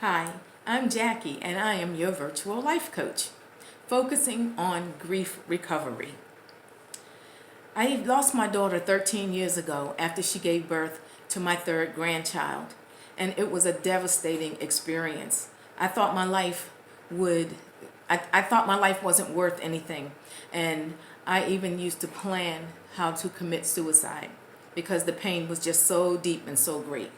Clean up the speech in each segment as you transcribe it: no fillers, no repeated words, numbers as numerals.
Hi, I'm Jackie and I am your virtual life coach, focusing on grief recovery. I lost my daughter 13 years ago after she gave birth to my third grandchild, and it was a devastating experience. I thought my life would, I thought my life wasn't worth anything, and I even used to plan how to commit suicide because the pain was just so deep and so great.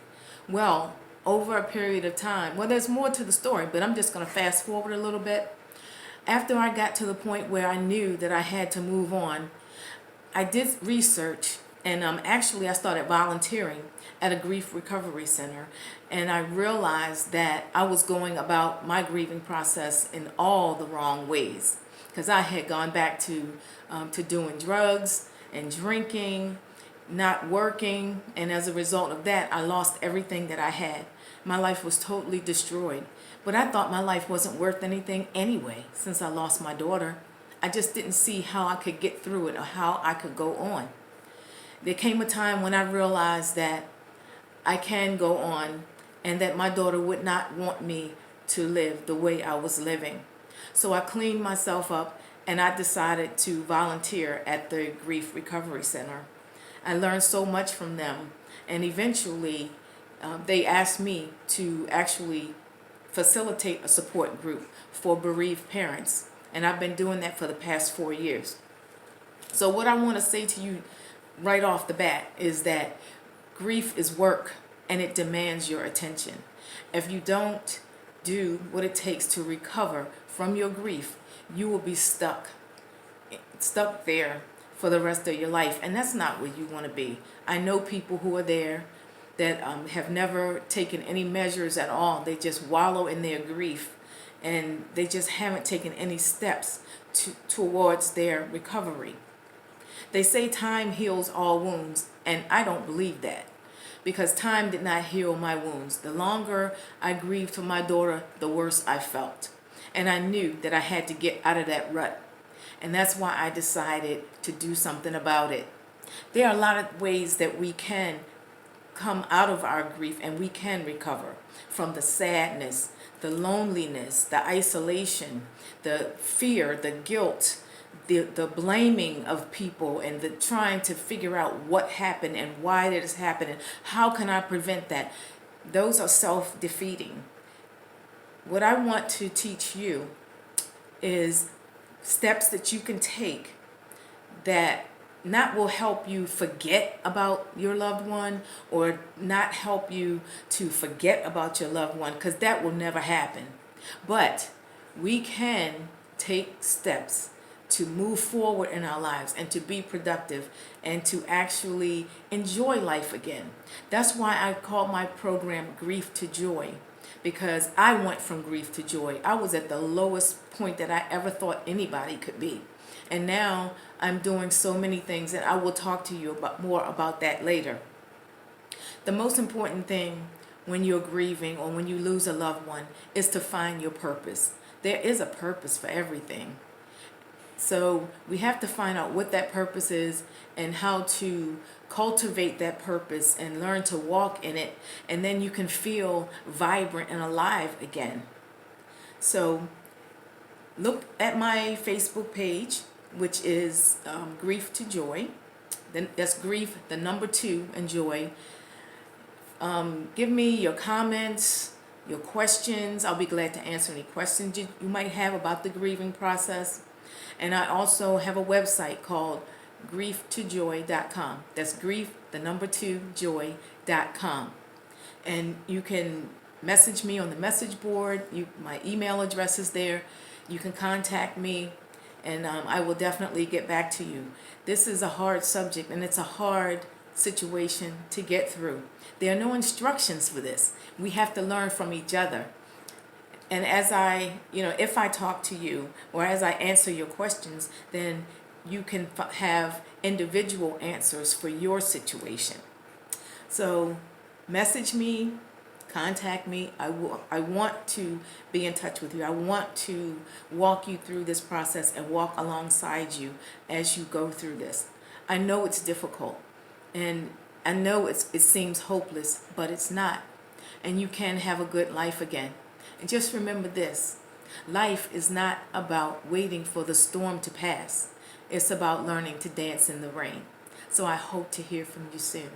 Well, over a period of time, well, there's more to the story, but I'm just going to fast forward a little bit. After I got to the point where I knew that I had to move on, I did research, and actually I started volunteering at a grief recovery center, and I realized that I was going about my grieving process in all the wrong ways because I had gone back to doing drugs and drinking, not working, and as a result of that, I lost everything that I had. My life was totally destroyed. But I thought my life wasn't worth anything anyway since I lost my daughter. I just didn't see how I could get through it or how I could go on. There came a time when I realized that I can go on and that my daughter would not want me to live the way I was living. So I cleaned myself up and I decided to volunteer at the Grief Recovery Center. I learned so much from them, and eventually they asked me to actually facilitate a support group for bereaved parents, and I've been doing that for the past 4 years. So what I want to say to you right off the bat is that grief is work and it demands your attention. If you don't do what it takes to recover from your grief, you will be stuck there for the rest of your life, and that's not where you want to be. I know people who are there that have never taken any measures at all. They just wallow in their grief and they just haven't taken any steps towards their recovery. They say time heals all wounds, and I don't believe that because time did not heal my wounds. The longer I grieved for my daughter, the worse I felt. And I knew that I had to get out of that rut. And that's why I decided to do something about it. There are a lot of ways that we can come out of our grief and we can recover from the sadness, the loneliness, the isolation, the fear, the guilt, the blaming of people, and the trying to figure out what happened and why it is happening. How can I prevent that? Those are self-defeating. What I want to teach you is steps that you can take that not will help you forget about your loved one or not help you to forget about your loved one, because that will never happen. But we can take steps to move forward in our lives and to be productive and to actually enjoy life again. That's why I call my program Grief to Joy, because I went from grief to joy. I was at the lowest point that I ever thought anybody could be. And now I'm doing so many things, and I will talk to you more about that later. The most important thing when you're grieving or when you lose a loved one is to find your purpose. There is a purpose for everything. So we have to find out what that purpose is and how to cultivate that purpose and learn to walk in it, and then you can feel vibrant and alive again. So look at my Facebook page, which is Grief to Joy. Then that's grief, the number 2, and joy. Give me your comments, your questions. I'll be glad to answer any questions you might have about the grieving process. And I also have a website called grieftojoy.com. That's grief, the number 2, joy.com. And you can message me on the message board. My email address is there. You can contact me, and I will definitely get back to you. This is a hard subject, and it's a hard situation to get through. There are no instructions for this. We have to learn from each other. And as if I talk to you or as I answer your questions, then you can have individual answers for your situation. So message me, contact me. I want to be in touch with you. I want to walk you through this process and walk alongside you as you go through this. I know it's difficult, and I know it seems hopeless, but it's not. And you can have a good life again. And just remember this: life is not about waiting for the storm to pass, it's about learning to dance in the rain. So I hope to hear from you soon.